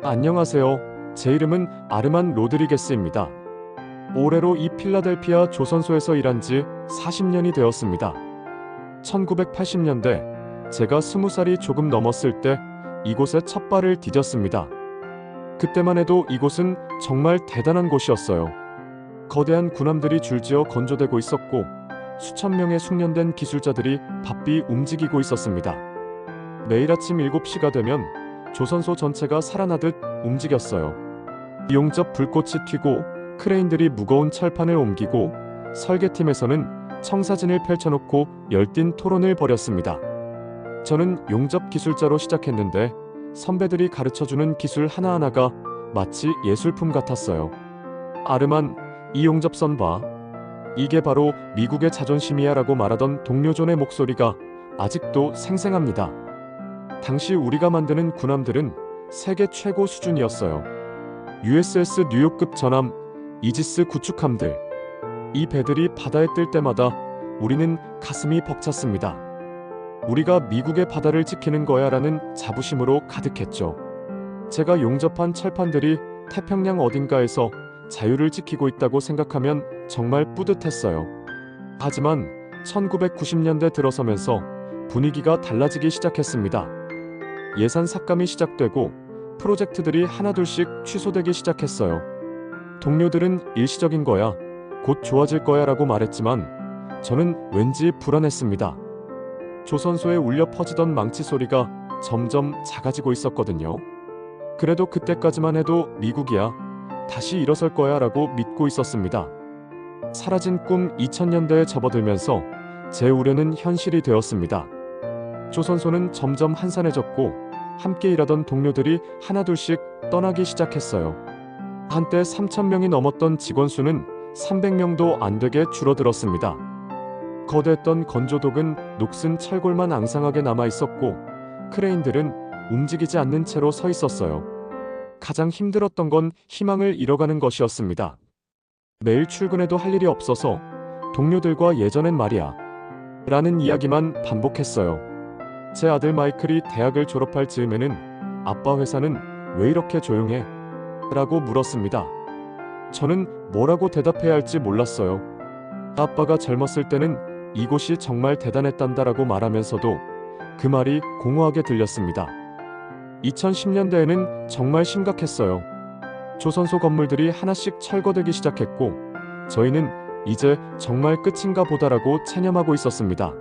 안녕하세요. 제 이름은 아르만 로드리게스입니다. 올해로 이 필라델피아 조선소에서 일한 지 40년이 되었습니다. 1980년대 제가 20살이 조금 넘었을 때 이곳에 첫 발을 디뎠습니다. 그때만 해도 이곳은 정말 대단한 곳이었어요. 거대한 군함들이 줄지어 건조되고 있었고 수천 명의 숙련된 기술자들이 바삐 움직이고 있었습니다. 매일 아침 7시가 되면 조선소 전체가 살아나듯 움직였어요. 용접 불꽃이 튀고 크레인들이 무거운 철판을 옮기고 설계팀에서는 청사진을 펼쳐놓고 열띤 토론을 벌였습니다. 저는 용접 기술자로 시작했는데 선배들이 가르쳐주는 기술 하나하나가 마치 예술품 같았어요. 아르만, 이 용접선 봐. 이게 바로 미국의 자존심이야 라고 말하던 동료 존의 목소리가 아직도 생생합니다. 당시 우리가 만드는 군함들은 세계 최고 수준이었어요. USS 뉴욕급 전함, 이지스 구축함들. 이 배들이 바다에 뜰 때마다 우리는 가슴이 벅찼습니다. 우리가 미국의 바다를 지키는 거야 라는 자부심으로 가득했죠. 제가 용접한 철판들이 태평양 어딘가에서 자유를 지키고 있다고 생각하면 정말 뿌듯했어요. 하지만 1990년대 들어서면서 분위기가 달라지기 시작했습니다. 예산 삭감이 시작되고 프로젝트들이 하나둘씩 취소되기 시작했어요. 동료들은 일시적인 거야, 곧 좋아질 거야 라고 말했지만 저는 왠지 불안했습니다. 조선소에 울려 퍼지던 망치 소리가 점점 작아지고 있었거든요. 그래도 그때까지만 해도 미국이야, 다시 일어설 거야 라고 믿고 있었습니다. 사라진 꿈 2000년대에 접어들면서 제 우려는 현실이 되었습니다. 조선소는 점점 한산해졌고 함께 일하던 동료들이 하나둘씩 떠나기 시작했어요. 한때 3,000명이 넘었던 직원 수는 300명도 안 되게 줄어들었습니다. 거대했던 건조독은 녹슨 철골만 앙상하게 남아 있었고 크레인들은 움직이지 않는 채로 서 있었어요. 가장 힘들었던 건 희망을 잃어가는 것이었습니다. 매일 출근해도 할 일이 없어서 동료들과 예전엔 말이야 라는 이야기만 반복했어요. 제 아들 마이클이 대학을 졸업할 즈음에는 아빠 회사는 왜 이렇게 조용해? 라고 물었습니다. 저는 뭐라고 대답해야 할지 몰랐어요. 아빠가 젊었을 때는 이곳이 정말 대단했단다라고 말하면서도 그 말이 공허하게 들렸습니다. 2010년대에는 정말 심각했어요. 조선소 건물들이 하나씩 철거되기 시작했고 저희는 이제 정말 끝인가 보다라고 체념하고 있었습니다.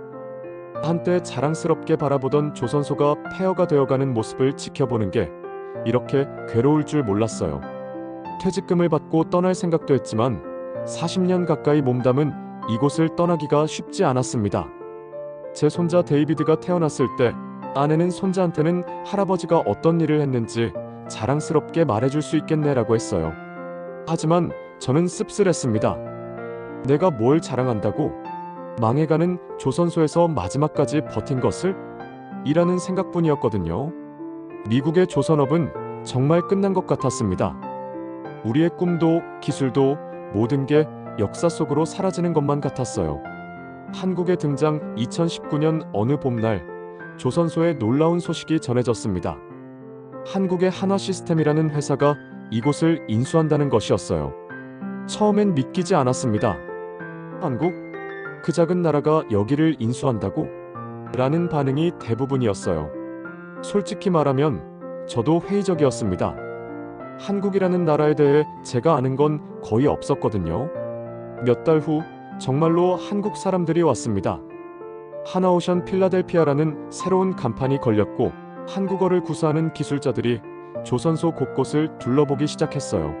한때 자랑스럽게 바라보던 조선소가 폐허가 되어가는 모습을 지켜보는 게 이렇게 괴로울 줄 몰랐어요. 퇴직금을 받고 떠날 생각도 했지만 40년 가까이 몸담은 이곳을 떠나기가 쉽지 않았습니다. 제 손자 데이비드가 태어났을 때 아내는 손자한테는 할아버지가 어떤 일을 했는지 자랑스럽게 말해줄 수 있겠네라고 했어요. 하지만 저는 씁쓸했습니다. 내가 뭘 자랑한다고? 망해가는 조선소에서 마지막까지 버틴 것을? 이라는 생각뿐이었거든요. 미국의 조선업은 정말 끝난 것 같았습니다. 우리의 꿈도 기술도 모든 게 역사 속으로 사라지는 것만 같았어요. 한국에 등장 2019년 어느 봄날 조선소의 놀라운 소식이 전해졌습니다. 한국의 한화시스템이라는 회사가 이곳을 인수한다는 것이었어요. 처음엔 믿기지 않았습니다. 한국? 그 작은 나라가 여기를 인수한다고? 라는 반응이 대부분이었어요. 솔직히 말하면 저도 회의적이었습니다. 한국이라는 나라에 대해 제가 아는 건 거의 없었거든요. 몇 달 후 정말로 한국 사람들이 왔습니다. 하나오션 필라델피아라는 새로운 간판이 걸렸고 한국어를 구사하는 기술자들이 조선소 곳곳을 둘러보기 시작했어요.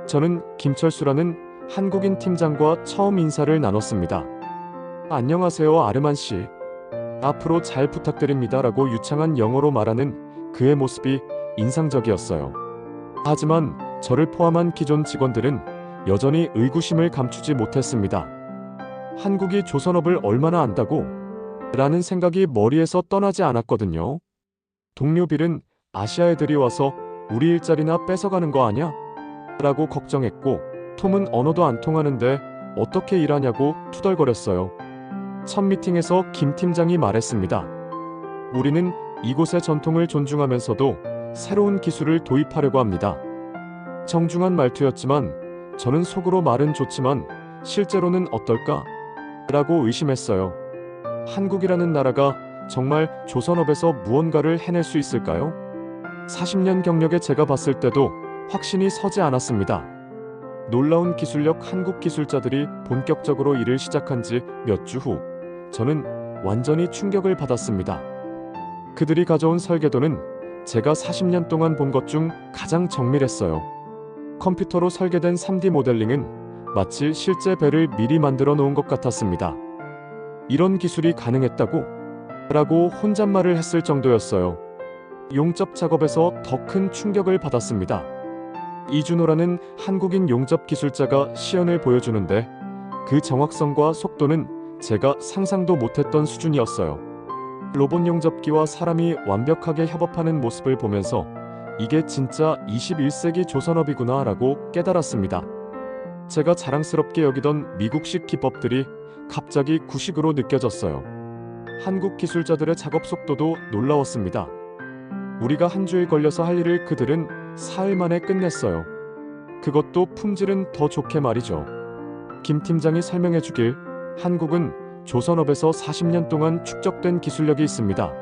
저는 김철수라는 한국인 팀장과 처음 인사를 나눴습니다. 안녕하세요 아르만 씨. 앞으로 잘 부탁드립니다 라고 유창한 영어로 말하는 그의 모습이 인상적이었어요. 하지만 저를 포함한 기존 직원들은 여전히 의구심을 감추지 못했습니다. 한국이 조선업을 얼마나 안다고? 라는 생각이 머리에서 떠나지 않았거든요. 동료 빌은 아시아 애들이 와서 우리 일자리나 뺏어가는 거 아냐? 라고 걱정했고 톰은 언어도 안 통하는데 어떻게 일하냐고 투덜거렸어요. 첫 미팅에서 김 팀장이 말했습니다. 우리는 이곳의 전통을 존중하면서도 새로운 기술을 도입하려고 합니다. 정중한 말투였지만 저는 속으로 말은 좋지만 실제로는 어떨까? 라고 의심했어요. 한국이라는 나라가 정말 조선업에서 무언가를 해낼 수 있을까요? 40년 경력에 제가 봤을 때도 확신이 서지 않았습니다. 놀라운 기술력 한국 기술자들이 본격적으로 일을 시작한 지 몇 주 후, 저는 완전히 충격을 받았습니다. 그들이 가져온 설계도는 제가 40년 동안 본 것 중 가장 정밀했어요. 컴퓨터로 설계된 3D 모델링은 마치 실제 배를 미리 만들어 놓은 것 같았습니다. 이런 기술이 가능했다고? 라고 혼잣말을 했을 정도였어요. 용접 작업에서 더 큰 충격을 받았습니다. 이준호라는 한국인 용접 기술자가 시연을 보여주는데 그 정확성과 속도는 제가 상상도 못했던 수준이었어요. 로봇 용접기와 사람이 완벽하게 협업하는 모습을 보면서 이게 진짜 21세기 조선업이구나 라고 깨달았습니다. 제가 자랑스럽게 여기던 미국식 기법들이 갑자기 구식으로 느껴졌어요. 한국 기술자들의 작업 속도도 놀라웠습니다. 우리가 한 주일 걸려서 할 일을 그들은 사흘 만에 끝냈어요. 그것도 품질은 더 좋게 말이죠. 김 팀장이 설명해 주길, 한국은 조선업에서 40년 동안 축적된 기술력이 있습니다.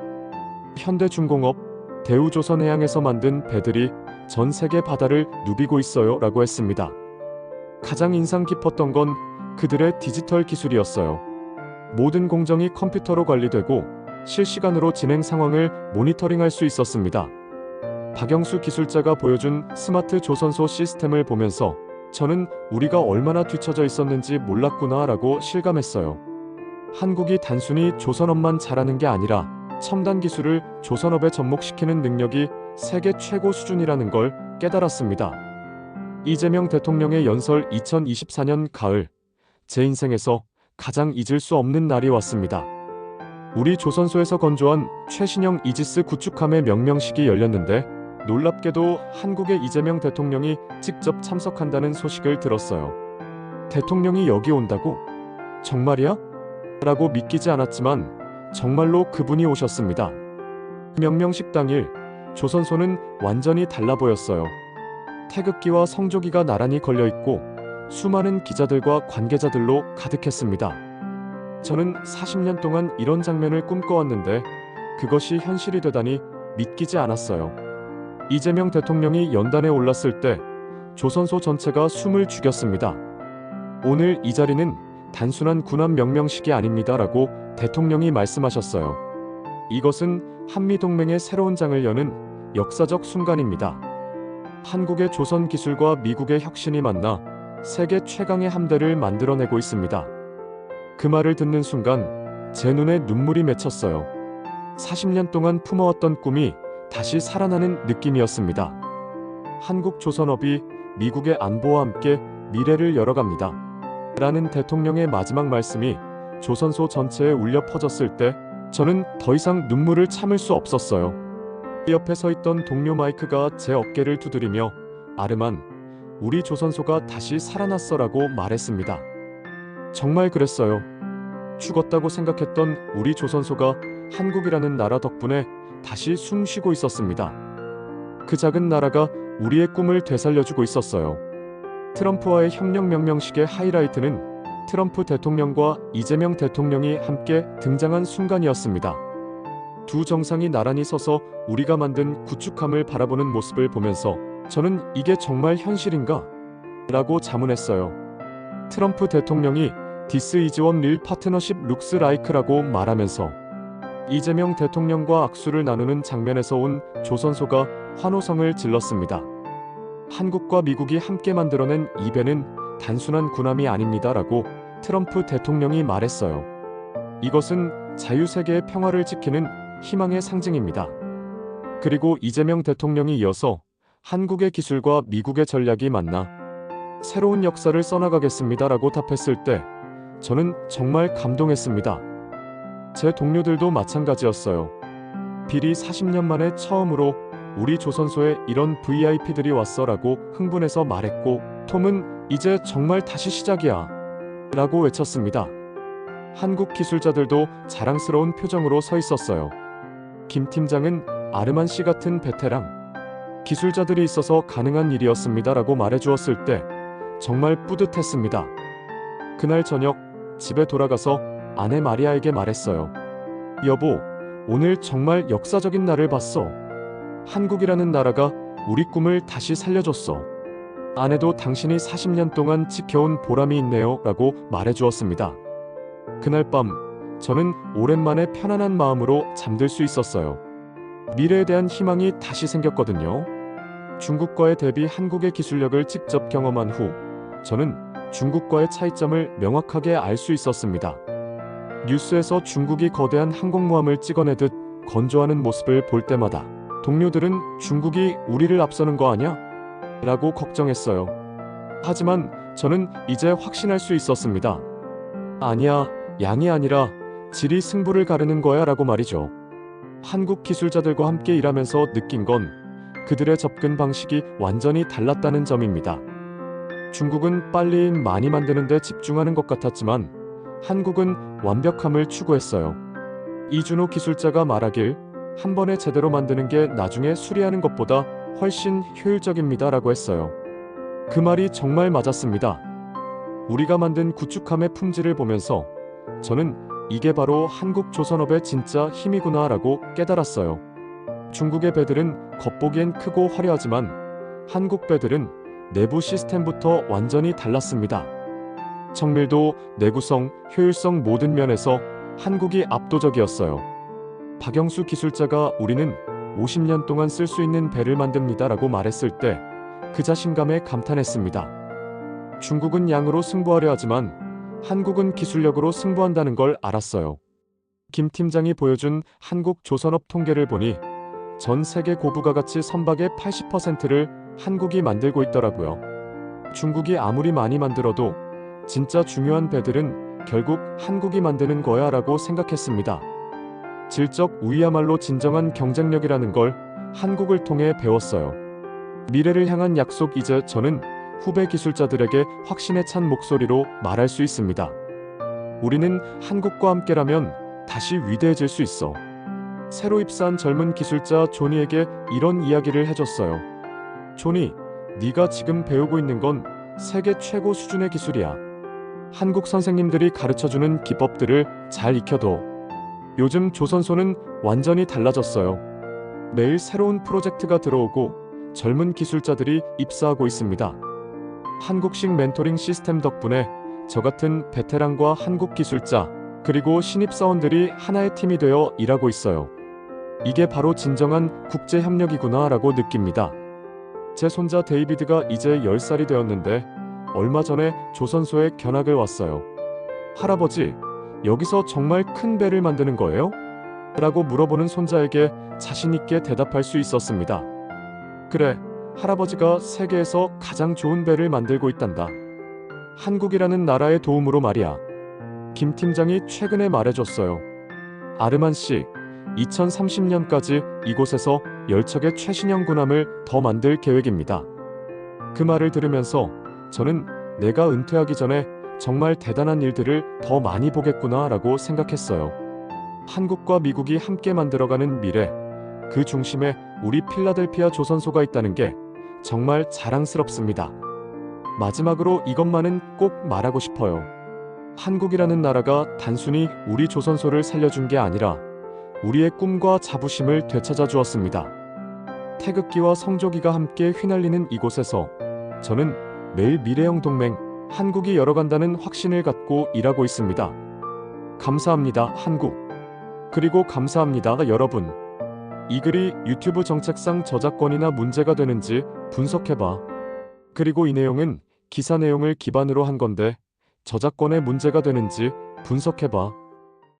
현대중공업, 대우조선해양에서 만든 배들이 전 세계 바다를 누비고 있어요 라고 했습니다. 가장 인상 깊었던 건 그들의 디지털 기술이었어요. 모든 공정이 컴퓨터로 관리되고 실시간으로 진행 상황을 모니터링할 수 있었습니다. 박영수 기술자가 보여준 스마트 조선소 시스템을 보면서 저는 우리가 얼마나 뒤처져 있었는지 몰랐구나 라고 실감했어요. 한국이 단순히 조선업만 잘하는 게 아니라 첨단 기술을 조선업에 접목시키는 능력이 세계 최고 수준이라는 걸 깨달았습니다. 이재명 대통령의 연설 2024년 가을, 제 인생에서 가장 잊을 수 없는 날이 왔습니다. 우리 조선소에서 건조한 최신형 이지스 구축함의 명명식이 열렸는데 놀랍게도 한국의 이재명 대통령이 직접 참석한다는 소식을 들었어요. 대통령이 여기 온다고? 정말이야? 라고 믿기지 않았지만 정말로 그분이 오셨습니다. 명명식 당일 조선소는 완전히 달라 보였어요. 태극기와 성조기가 나란히 걸려있고 수많은 기자들과 관계자들로 가득했습니다. 저는 40년 동안 이런 장면을 꿈꿔왔는데 그것이 현실이 되다니 믿기지 않았어요. 이재명 대통령이 연단에 올랐을 때 조선소 전체가 숨을 죽였습니다. 오늘 이 자리는 단순한 군함 명명식이 아닙니다 라고 대통령이 말씀하셨어요. 이것은 한미동맹의 새로운 장을 여는 역사적 순간입니다. 한국의 조선 기술과 미국의 혁신이 만나 세계 최강의 함대를 만들어내고 있습니다. 그 말을 듣는 순간 제 눈에 눈물이 맺혔어요. 40년 동안 품어왔던 꿈이 다시 살아나는 느낌이었습니다. 한국 조선업이 미국의 안보와 함께 미래를 열어갑니다. 라는 대통령의 마지막 말씀이 조선소 전체에 울려 퍼졌을 때 저는 더 이상 눈물을 참을 수 없었어요. 옆에 서 있던 동료 마이크가 제 어깨를 두드리며 아르만, 우리 조선소가 다시 살아났어라고 말했습니다. 정말 그랬어요. 죽었다고 생각했던 우리 조선소가 한국이라는 나라 덕분에 다시 숨 쉬고 있었습니다. 그 작은 나라가 우리의 꿈을 되살려주고 있었어요. 트럼프와의 협력 명명식의 하이라이트는 트럼프 대통령과 이재명 대통령이 함께 등장한 순간이었습니다. 두 정상이 나란히 서서 우리가 만든 구축함을 바라보는 모습을 보면서 저는 이게 정말 현실인가? 라고 자문했어요. 트럼프 대통령이 This is one real partnership looks like라고 말하면서 이재명 대통령과 악수를 나누는 장면에서 온 조선소가 환호성을 질렀습니다. 한국과 미국이 함께 만들어낸 이 배는 단순한 군함이 아닙니다 라고 트럼프 대통령이 말했어요. 이것은 자유세계의 평화를 지키는 희망의 상징입니다. 그리고 이재명 대통령이 이어서 한국의 기술과 미국의 전략이 만나 새로운 역사를 써나가겠습니다 라고 답했을 때 저는 정말 감동했습니다. 제 동료들도 마찬가지였어요. 빌이 40년 만에 처음으로 우리 조선소에 이런 VIP들이 왔어 라고 흥분해서 말했고 톰은 이제 정말 다시 시작이야 라고 외쳤습니다. 한국 기술자들도 자랑스러운 표정으로 서 있었어요. 김 팀장은 아르만 씨 같은 베테랑, 기술자들이 있어서 가능한 일이었습니다라고 말해주었을 때 정말 뿌듯했습니다. 그날 저녁 집에 돌아가서 아내 마리아에게 말했어요. 여보, 오늘 정말 역사적인 날을 봤어. 한국이라는 나라가 우리 꿈을 다시 살려줬어. 아내도 당신이 40년 동안 지켜온 보람이 있네요 라고 말해주었습니다. 그날 밤 저는 오랜만에 편안한 마음으로 잠들 수 있었어요. 미래에 대한 희망이 다시 생겼거든요. 중국과의 대비 한국의 기술력을 직접 경험한 후 저는 중국과의 차이점을 명확하게 알 수 있었습니다. 뉴스에서 중국이 거대한 항공모함을 찍어내듯 건조하는 모습을 볼 때마다 동료들은 중국이 우리를 앞서는 거 아냐? 라고 걱정했어요. 하지만 저는 이제 확신할 수 있었습니다. 아니야, 양이 아니라 질이 승부를 가르는 거야 라고 말이죠. 한국 기술자들과 함께 일하면서 느낀 건 그들의 접근 방식이 완전히 달랐다는 점입니다. 중국은 빨리 많이 만드는 데 집중하는 것 같았지만 한국은 완벽함을 추구했어요. 이준호 기술자가 말하길 한 번에 제대로 만드는 게 나중에 수리하는 것보다 훨씬 효율적입니다 라고 했어요. 그 말이 정말 맞았습니다. 우리가 만든 구축함의 품질을 보면서 저는 이게 바로 한국 조선업의 진짜 힘이구나 라고 깨달았어요. 중국의 배들은 겉보기엔 크고 화려하지만 한국 배들은 내부 시스템부터 완전히 달랐습니다. 정밀도, 내구성, 효율성 모든 면에서 한국이 압도적이었어요. 박영수 기술자가 우리는 50년 동안 쓸 수 있는 배를 만듭니다 라고 말했을 때 그 자신감에 감탄했습니다. 중국은 양으로 승부하려 하지만 한국은 기술력으로 승부한다는 걸 알았어요. 김 팀장이 보여준 한국 조선업 통계를 보니 전 세계 고부가 가치 선박의 80%를 한국이 만들고 있더라고요. 중국이 아무리 많이 만들어도 진짜 중요한 배들은 결국 한국이 만드는 거야 라고 생각했습니다. 질적 우위야말로 진정한 경쟁력이라는 걸 한국을 통해 배웠어요. 미래를 향한 약속, 이제 저는 후배 기술자들에게 확신에 찬 목소리로 말할 수 있습니다. 우리는 한국과 함께라면 다시 위대해질 수 있어. 새로 입사한 젊은 기술자 조니에게 이런 이야기를 해줬어요. 조니, 네가 지금 배우고 있는 건 세계 최고 수준의 기술이야. 한국 선생님들이 가르쳐주는 기법들을 잘 익혀둬. 요즘 조선소는 완전히 달라졌어요. 매일 새로운 프로젝트가 들어오고 젊은 기술자들이 입사하고 있습니다. 한국식 멘토링 시스템 덕분에 저 같은 베테랑과 한국 기술자 그리고 신입사원들이 하나의 팀이 되어 일하고 있어요. 이게 바로 진정한 국제협력이구나 라고 느낍니다. 제 손자 데이비드가 이제 10살이 되었는데 얼마 전에 조선소에 견학을 왔어요. 할아버지, 여기서 정말 큰 배를 만드는 거예요? 라고 물어보는 손자에게 자신있게 대답할 수 있었습니다. 그래, 할아버지가 세계에서 가장 좋은 배를 만들고 있단다. 한국이라는 나라의 도움으로 말이야. 김 팀장이 최근에 말해줬어요. 아르만 씨, 2030년까지 이곳에서 10척의 최신형 군함을 더 만들 계획입니다. 그 말을 들으면서 저는 내가 은퇴하기 전에 정말 대단한 일들을 더 많이 보겠구나 라고 생각했어요. 한국과 미국이 함께 만들어가는 미래, 그 중심에 우리 필라델피아 조선소가 있다는 게 정말 자랑스럽습니다. 마지막으로 이것만은 꼭 말하고 싶어요. 한국이라는 나라가 단순히 우리 조선소를 살려준 게 아니라 우리의 꿈과 자부심을 되찾아 주었습니다. 태극기와 성조기가 함께 휘날리는 이곳에서 저는 매일 미래형 동맹, 한국이 열어간다는 확신을 갖고 일하고 있습니다. 감사합니다, 한국. 그리고 감사합니다, 여러분. 이 글이 유튜브 정책상 저작권이나 문제가 되는지 분석해봐. 그리고 이 내용은 기사 내용을 기반으로 한 건데 저작권에 문제가 되는지 분석해봐.